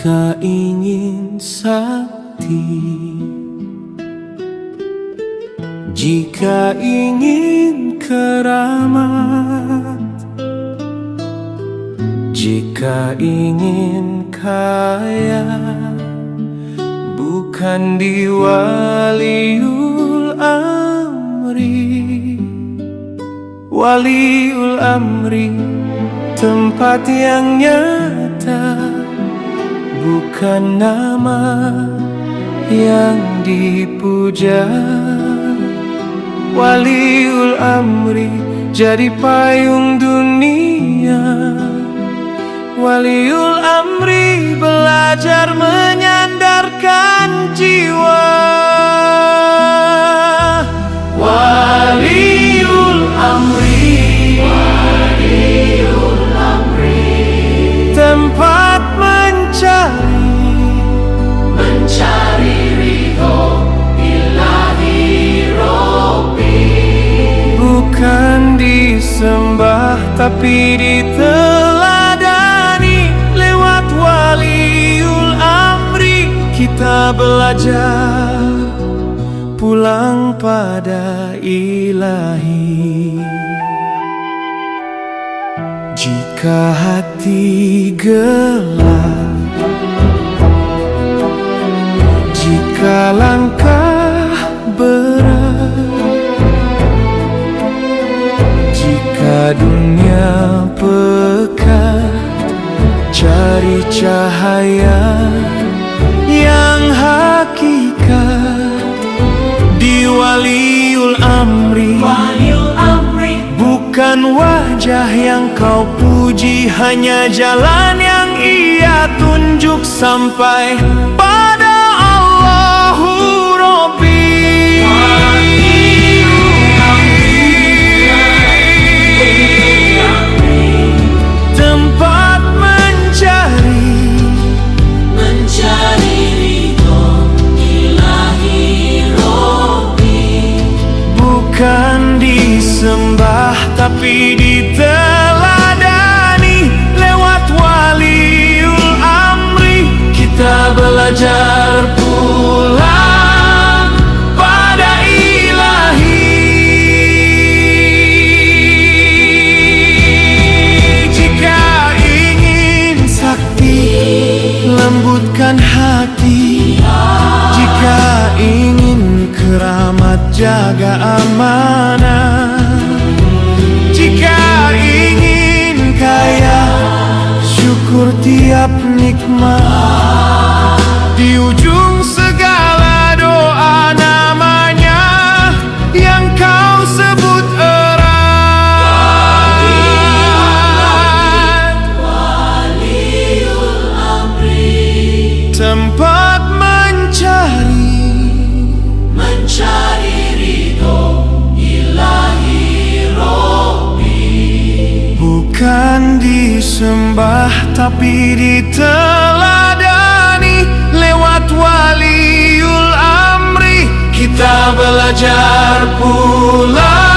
Jika ingin sakti, jika ingin keramat, jika ingin kaya, bukan di waliul amri. Waliul amri, tempat yang nyata, bukan nama yang dipuja. Waliul amri jadi payung dunia. Waliul amri belajar menyandarkan jiwa. Waliul amri, waliul amri, tempat mencari ridho ilahi Rabbi. Bukan disembah tapi diteladani. Lewat waliul amri kita belajar pulang pada ilahi. Jika hati gelap, jika langkah berat, jika dunia pekat, cari cahaya yang hakikat di waliul amri. Waliul amri bukan wajah yang kau puji, hanya jalan yang ia tunjuk sampai pada Allahu Rabbi. Tempat mencari ridho ilahi Rabbi. Bukan disembah tapi diteladani. Lewat waliul amri kita belajar pulang pada ilahi. Jika ingin sakti, lembutkan hati. Jika ingin keramat, jaga amanah. Jika ingin kaya, syukur tiap nikmat. Di ujung segala doa namanya yang kau sebut erat. Waliul amri, tempat mencari ridho ilahi Rabbi. Bukan disembah tapi diteladani. Lewat waliul amri kita belajar pulang